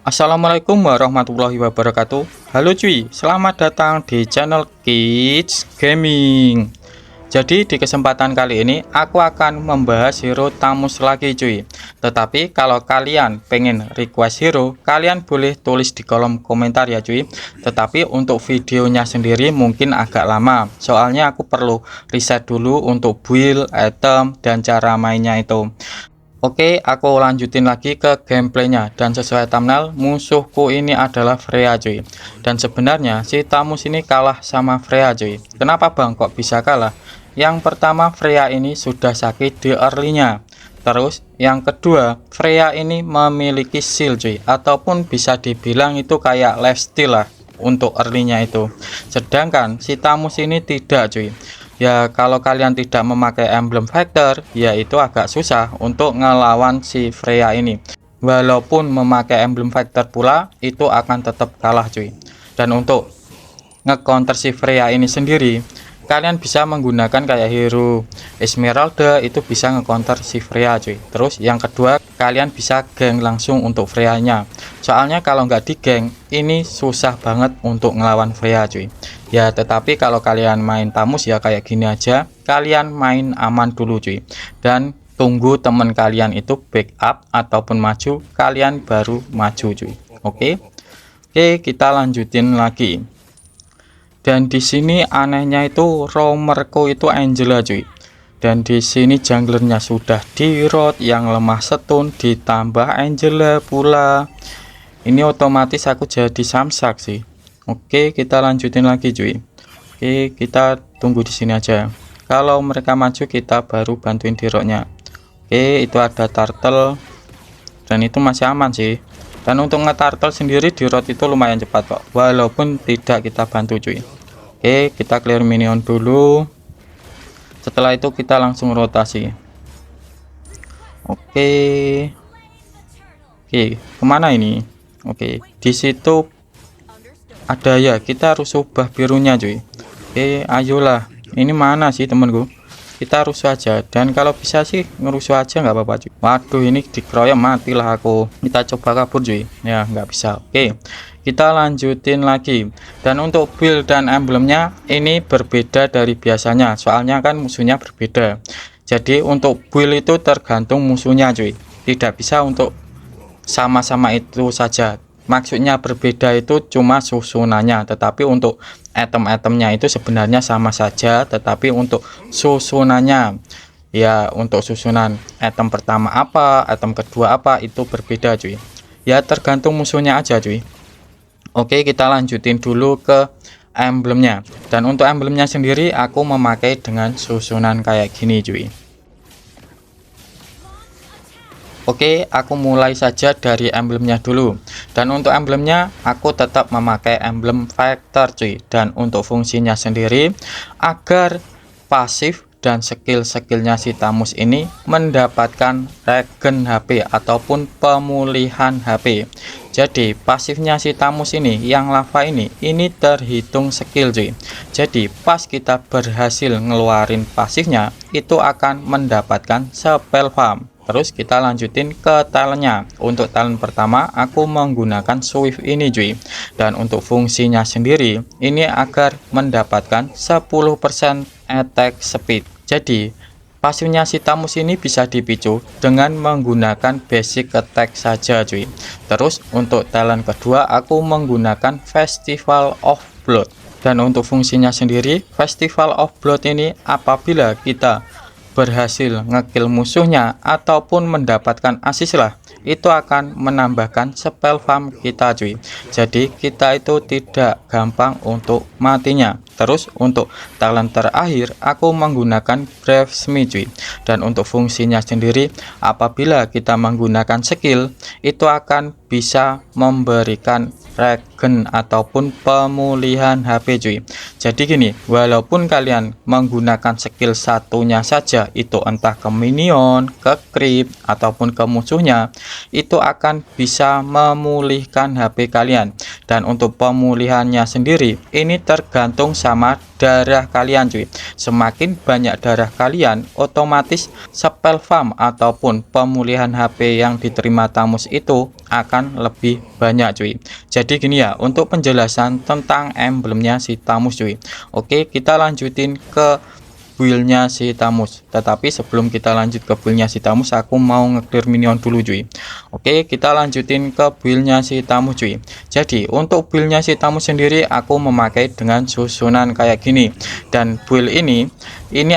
Assalamualaikum warahmatullahi wabarakatuh. Halo cuy, selamat datang di channel Kids Gaming. Jadi di kesempatan kali ini aku akan membahas hero Thamus lagi cuy. Tetapi kalau kalian pengen request hero, kalian boleh tulis di kolom komentar ya cuy. Tetapi untuk videonya sendiri mungkin agak lama, soalnya aku perlu riset dulu untuk build, item, dan cara mainnya itu. Oke, aku lanjutin lagi ke gameplaynya. Dan sesuai thumbnail, musuhku ini adalah Freya cuy. Dan sebenarnya si Thamus ini kalah sama Freya cuy. Kenapa bang kok bisa kalah? Yang pertama, Freya ini sudah sakit di early-nya. Terus yang kedua, Freya ini memiliki shield cuy, ataupun bisa dibilang itu kayak lifesteal lah untuk early-nya itu. Sedangkan si Thamus ini tidak cuy. Ya kalau kalian tidak memakai emblem factor, ya itu agak susah untuk ngelawan si Freya ini. Walaupun memakai emblem factor pula, itu akan tetap kalah cuy. Dan untuk nge-counter si Freya ini sendiri, kalian bisa menggunakan kayak hero Esmeralda, itu bisa nge-counter si Freya cuy. Terus yang kedua, kalian bisa geng langsung untuk Freya nya. Soalnya kalau nggak di geng, ini susah banget untuk ngelawan Freya cuy. Ya tetapi kalau kalian main Thamus ya kayak gini aja, kalian main aman dulu cuy. Dan tunggu teman kalian itu backup ataupun maju, kalian baru maju cuy. Oke, kita lanjutin lagi. Dan di sini anehnya itu roamerku itu Angela cuy. Dan di sini junglernya sudah di road yang lemah stun, ditambah Angela pula. Ini otomatis aku jadi samsak sih. Oke, kita lanjutin lagi cuy. Oke, kita tunggu di sini aja. Kalau mereka maju kita baru bantuin di roadnya. Oke, itu ada turtle dan itu masih aman sih. Dan untuk nge-turtle sendiri di road itu lumayan cepat kok, walaupun tidak kita bantu cuy. Oke, kita clear minion dulu. Setelah itu kita langsung rotasi. Oke, kemana ini? Oke, di situ ada ya, kita harus ubah birunya cuy. Oke, ayolah. Ini mana sih temenku? Kita rusuh aja, dan kalau bisa sih ngerusuh aja nggak apa-apa cuy. Waduh, ini dikeroyok matilah aku. Kita coba kabur cuy. Ya nggak bisa. Oke, kita lanjutin lagi. Dan untuk build dan emblemnya ini berbeda dari biasanya, soalnya kan musuhnya berbeda. Jadi untuk build itu tergantung musuhnya cuy. Tidak bisa untuk sama-sama itu saja. Maksudnya berbeda itu cuma susunannya, tetapi untuk item-itemnya itu sebenarnya sama saja, tetapi untuk susunannya ya, untuk susunan item pertama apa, item kedua apa, itu berbeda cuy. Ya tergantung musuhnya aja cuy. Oke, kita lanjutin dulu ke emblemnya. Dan untuk emblemnya sendiri aku memakai dengan susunan kayak gini cuy. Oke, aku mulai saja dari emblemnya dulu. Dan untuk emblemnya aku tetap memakai emblem factor cuy. Dan untuk fungsinya sendiri agar pasif dan skill-skillnya si Thamus ini mendapatkan regen HP ataupun pemulihan HP. Jadi pasifnya si Thamus ini yang lava ini terhitung skill cuy. Jadi pas kita berhasil ngeluarin pasifnya, itu akan mendapatkan spell farm. Terus kita lanjutin ke talentnya. Untuk talent pertama aku menggunakan Swift ini cuy. Dan untuk fungsinya sendiri ini agar mendapatkan 10% attack speed. Jadi pasifnya si Thamus ini bisa dipicu dengan menggunakan basic attack saja cuy. Terus untuk talent kedua aku menggunakan Festival of Blood. Dan untuk fungsinya sendiri Festival of Blood ini apabila kita berhasil ngekill musuhnya ataupun mendapatkan assist lah, itu akan menambahkan spell farm kita cuy. Jadi kita itu tidak gampang untuk matinya. Terus untuk talent terakhir aku menggunakan Brave Smith cuy. Dan untuk fungsinya sendiri apabila kita menggunakan skill itu akan bisa memberikan regen ataupun pemulihan HP cuy. Jadi gini, walaupun kalian menggunakan skill satunya saja, itu entah ke minion, ke creep ataupun ke musuhnya, itu akan bisa memulihkan HP kalian. Dan untuk pemulihannya sendiri ini tergantung sama darah kalian cuy. Semakin banyak darah kalian, otomatis spell farm ataupun pemulihan HP yang diterima Tamus itu akan lebih banyak cuy. Jadi gini ya, untuk penjelasan tentang emblemnya si Tamus cuy. Oke, kita lanjutin ke buildnya si Tamus. Tetapi sebelum kita lanjut ke buildnya si Tamus, aku mau nge-clear minion dulu cuy. Oke, kita lanjutin ke buildnya si Tamus cuy. Jadi untuk buildnya si Tamus sendiri aku memakai dengan susunan kayak gini. Dan build ini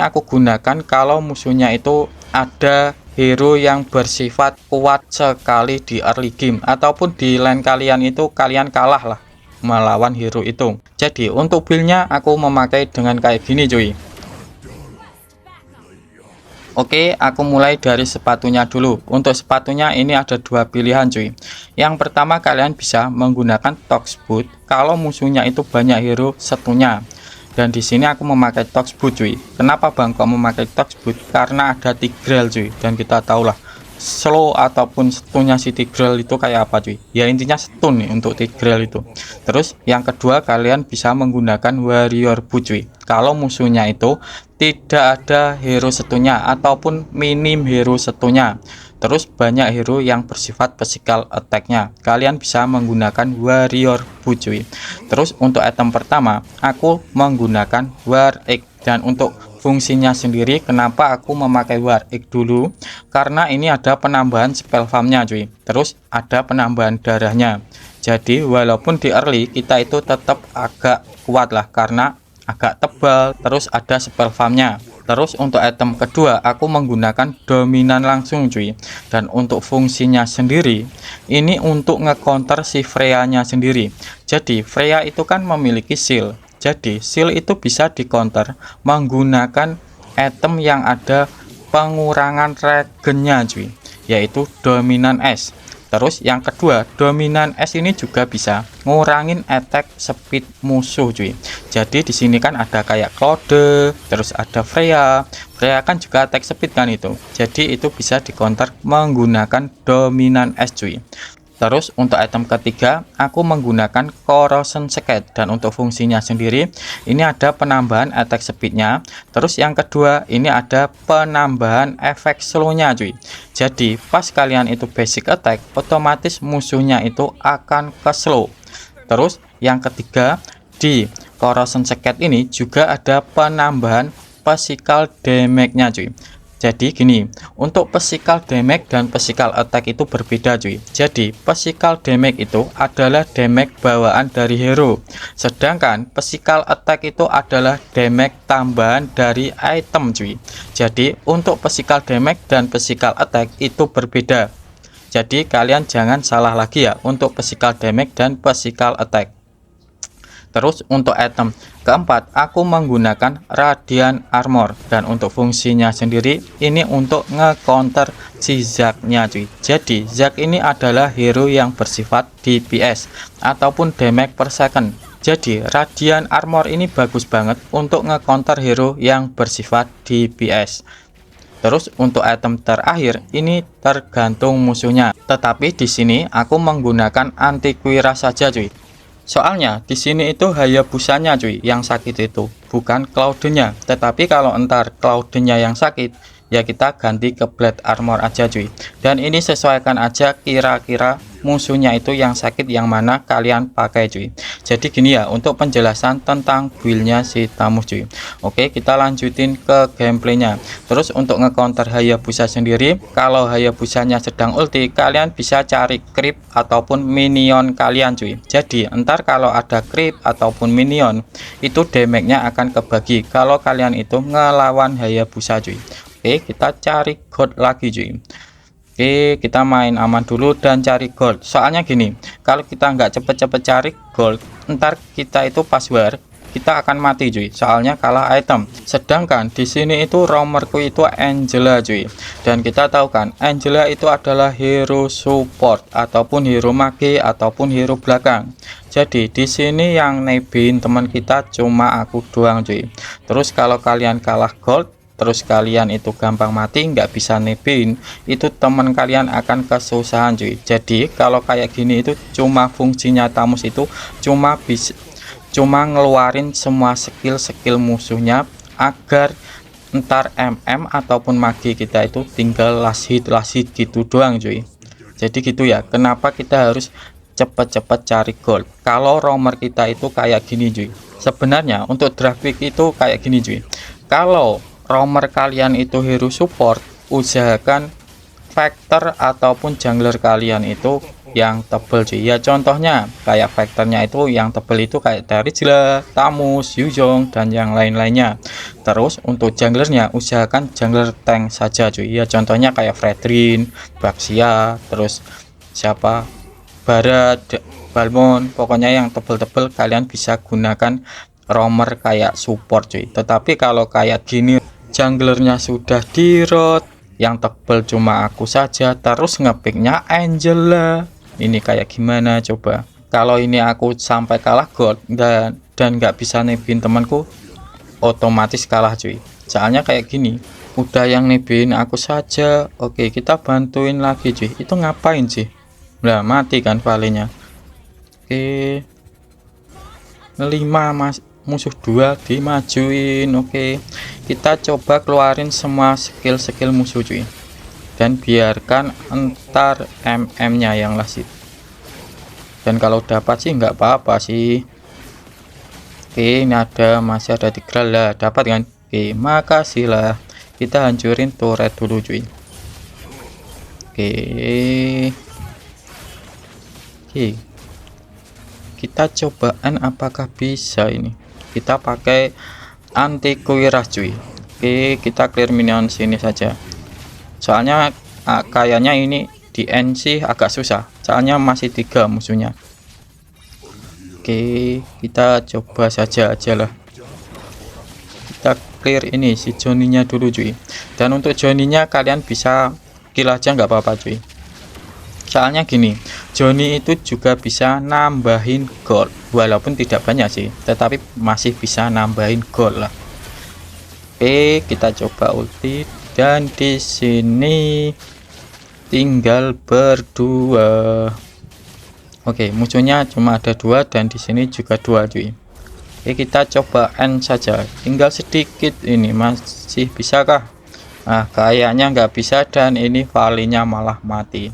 aku gunakan kalau musuhnya itu ada hero yang bersifat kuat sekali di early game, ataupun di lane kalian itu kalian kalah lah melawan hero itu. Jadi untuk buildnya aku memakai dengan kayak gini cuy. Oke, aku mulai dari sepatunya dulu. Untuk sepatunya ini ada dua pilihan cuy. Yang pertama, kalian bisa menggunakan Tox Boot kalau musuhnya itu banyak hero setunya. Dan di sini aku memakai Tox Boot cuy. Kenapa bang kok memakai Tox Boot? Karena ada Tigreal cuy. Dan kita tahulah slow ataupun stunnya si Tigreal itu kayak apa cuy. Ya intinya stun nih untuk Tigreal itu. Terus yang kedua, kalian bisa menggunakan Warrior Boot cuy. Kalau musuhnya itu tidak ada hero setunya ataupun minim hero setunya, terus banyak hero yang bersifat physical attack-nya, kalian bisa menggunakan Warrior Boot cuy. Terus untuk item pertama aku menggunakan War Egg. Dan untuk fungsinya sendiri, kenapa aku memakai War Egg dulu, karena ini ada penambahan spell farmnya cuy, terus ada penambahan darahnya. Jadi walaupun di early kita itu tetap agak kuat lah karena agak tebal, terus ada spell farmnya. Terus untuk item kedua aku menggunakan dominan langsung cuy. Dan untuk fungsinya sendiri, ini untuk ngecounter si Freya nya sendiri. Jadi Freya itu kan memiliki shield, jadi shield itu bisa di counter menggunakan item yang ada pengurangan regennya cuy, yaitu dominan es. Terus yang kedua, dominan es ini juga bisa ngurangin attack speed musuh cuy. Jadi di sini kan ada kayak Claude, terus ada Freya. Freya kan juga attack speed kan itu. Jadi itu bisa di counter menggunakan dominan es cuy. Terus untuk item ketiga aku menggunakan Corrosion Skate. Dan untuk fungsinya sendiri, ini ada penambahan attack speednya. Terus yang kedua, ini ada penambahan efek slownya cuy. Jadi pas kalian itu basic attack, otomatis musuhnya itu akan ke slow. Terus yang ketiga, di Corrosion Skate ini juga ada penambahan physical damage-nya cuy. Jadi gini, untuk physical damage dan physical attack itu berbeda cuy. Jadi physical damage itu adalah damage bawaan dari hero, sedangkan physical attack itu adalah damage tambahan dari item cuy. Jadi untuk physical damage dan physical attack itu berbeda. Jadi kalian jangan salah lagi ya untuk physical damage dan physical attack. Terus untuk item keempat aku menggunakan Radiant Armor. Dan untuk fungsinya sendiri, ini untuk nge-counter si Zac-nya cuy. Jadi Zac ini adalah hero yang bersifat DPS ataupun damage per second. Jadi Radiant Armor ini bagus banget untuk nge-counter hero yang bersifat DPS. Terus untuk item terakhir ini tergantung musuhnya. Tetapi di sini aku menggunakan Antiquira saja cuy. Soalnya di sini itu Hayabusanya cuy yang sakit itu, bukan Claude-nya. Tetapi kalau entar Claude-nya yang sakit, ya kita ganti ke Blade Armor aja cuy. Dan ini sesuaikan aja kira-kira musuhnya itu yang sakit yang mana kalian pakai cuy. Jadi gini ya untuk penjelasan tentang build-nya si Tamus cuy. Oke, kita lanjutin ke gameplaynya. Terus untuk nge-counter Hayabusa sendiri, kalau Hayabusanya sedang ulti, kalian bisa cari creep ataupun minion kalian cuy. Jadi entar kalau ada creep ataupun minion, itu damage-nya akan kebagi kalau kalian itu ngelawan Hayabusa cuy. Oke, kita cari gold lagi cuy. Oke, kita main aman dulu dan cari gold. Soalnya gini, kalau kita nggak cepet-cepet cari gold, ntar kita itu pas war, kita akan mati cuy. Soalnya kalah item. Sedangkan di sini itu roamerku itu Angela cuy. Dan kita tahu kan, Angela itu adalah hero support ataupun hero mage ataupun hero belakang. Jadi di sini yang nebin teman kita cuma aku doang cuy. Terus kalau kalian kalah gold, terus kalian itu gampang mati, nggak bisa nebin, itu teman kalian akan kesusahan cuy. Jadi kalau kayak gini itu cuma fungsinya Tamus itu cuma ngeluarin semua skill-skill musuhnya agar ntar MM ataupun magi kita itu tinggal last hit gitu doang cuy. Jadi gitu ya, kenapa kita harus cepet-cepet cari gold kalau roamer kita itu kayak gini cuy. Sebenarnya untuk draft pick itu kayak gini cuy, kalau roamer kalian itu hero support, usahakan factor ataupun jungler kalian itu yang tebel cuy ya. Contohnya kayak faktornya itu yang tebel itu kayak dari Jila, Tamus, Yuzong dan yang lain-lainnya. Terus untuk junglernya usahakan jungler tank saja cuy ya, contohnya kayak Fredrin, Baxia, terus siapa, Barat, Balmon, pokoknya yang tebel-tebel kalian bisa gunakan roamer kayak support cuy. Tetapi kalau kayak gini junglernya sudah di road, yang tebel cuma aku saja, terus ngepicknya Angela, ini kayak gimana coba? Kalau ini aku sampai kalah gold dan nggak bisa nebin temanku, otomatis kalah cuy. Soalnya kayak gini, udah yang nebin aku saja. Oke, kita bantuin lagi cuy. Itu ngapain sih? Lah mati kan valenya. Oke, 5 mas musuh 2 dimajuin. Oke, kita coba keluarin semua skill musuh cuy, dan biarkan entar MM nya yang lasit, dan kalau dapat sih nggak apa-apa sih. Oke, ini masih ada 3 lah, dapat kan? Oke, makasih lah. Kita hancurin turret dulu cuy. Oke, kita cobaan apakah bisa ini. Kita pakai anti kuiras cuy. Oke, kita clear minion sini saja, soalnya kayaknya ini di NC agak susah, soalnya masih 3 musuhnya. Oke, kita coba saja lah. Kita clear ini si Johnny-nya dulu cuy, dan untuk Johnny-nya kalian bisa kill aja nggak apa-apa cuy. Soalnya gini, Johnny itu juga bisa nambahin gold, walaupun tidak banyak sih, tetapi masih bisa nambahin gold lah. Oke, kita coba ulti, dan di sini tinggal berdua. Oke, musuhnya cuma ada 2 dan di sini juga 2 cuy. Oke, kita coba end saja, tinggal sedikit ini, masih bisakah? Nah, kayaknya nggak bisa, dan ini valinya malah mati.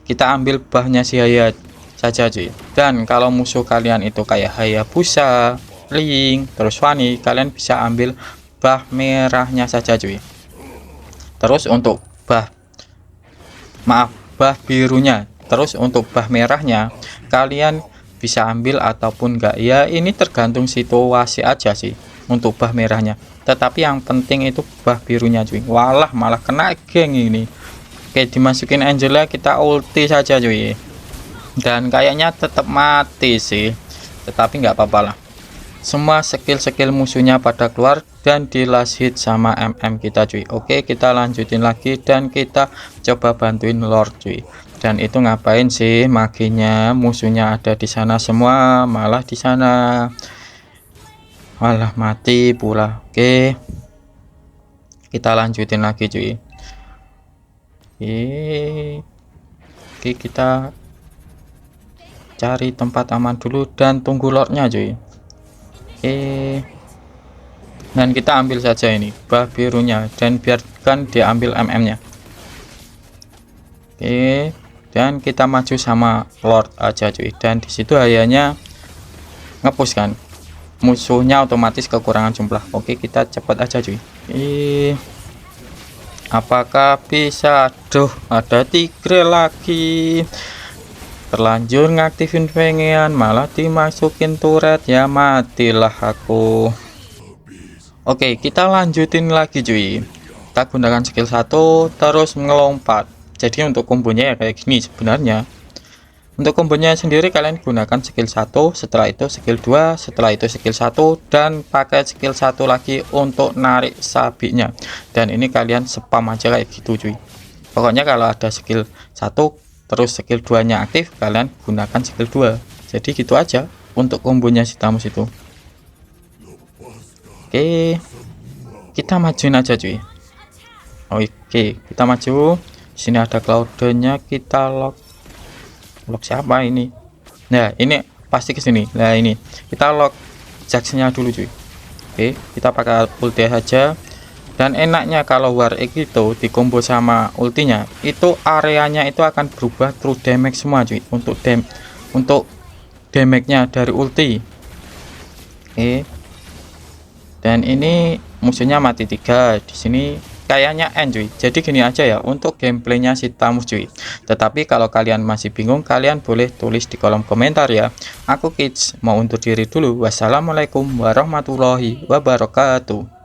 Kita ambil bahnya si Hayat saja cuy, dan kalau musuh kalian itu kayak Hayabusa, Link, terus Fanny, kalian bisa ambil bah merahnya saja cuy. Terus untuk bah birunya, terus untuk bah merahnya kalian bisa ambil ataupun enggak ya, ini tergantung situasi aja sih untuk bah merahnya. Tetapi yang penting itu bah birunya cuy. Walah, malah kena geng ini. Oke, dimasukin Angela, kita ulti saja cuy, dan kayaknya tetap mati sih, tetapi nggak apa-apa lah. Semua skill musuhnya pada keluar dan di last hit sama MM kita cuy. Oke, kita lanjutin lagi dan kita coba bantuin Lord cuy. Dan itu ngapain sih maginya? Musuhnya ada di sana semua, malah di sana malah mati pula. Oke, kita lanjutin lagi cuy. Oke, kita cari tempat aman dulu dan tunggu lordnya cuy. Dan kita ambil saja ini bah birunya dan biarkan dia ambil MM nya. Oke, dan kita maju sama lord aja cuy, dan disitu hanya ngepush kan, musuhnya otomatis kekurangan jumlah. Oke, kita cepat aja cuy. Apakah bisa? Aduh, ada Tigre lagi. Terlanjur ngaktifin pengen, malah dimasukin turret, ya matilah aku. Oke, kita lanjutin lagi cuy. Kita gunakan skill 1 terus ngelompat. Jadi untuk kombonya ya kayak gini sebenarnya. Untuk kombonya sendiri kalian gunakan skill 1, setelah itu skill 2, setelah itu skill 1, dan pakai skill 1 lagi untuk narik sabiknya. Dan ini kalian spam aja kayak gitu cuy. Pokoknya kalau ada skill 1 terus skill 2 nya aktif, kalian gunakan skill 2. Jadi gitu aja untuk kombonya si Tamus itu. Oke, kita majuin aja cuy. Oke, kita maju. Sini ada Cloud-nya, kita lock siapa ini? Nah, ini pasti ke sini. Nah, ini kita lock Jax-nya dulu cuy. Oke, kita pakai ulti saja. Dan enaknya kalau War Egg itu dikombo sama ultinya, itu areanya itu akan berubah true damage semua cuy. Untuk damage-nya dari ulti. Oke. Dan ini musuhnya mati 3. Di sini kayaknya end cuy. Jadi gini aja ya untuk gameplaynya si Tamus cuy. Tetapi kalau kalian masih bingung, kalian boleh tulis di kolom komentar ya. Aku Kids mau undur diri dulu. Wassalamualaikum warahmatullahi wabarakatuh.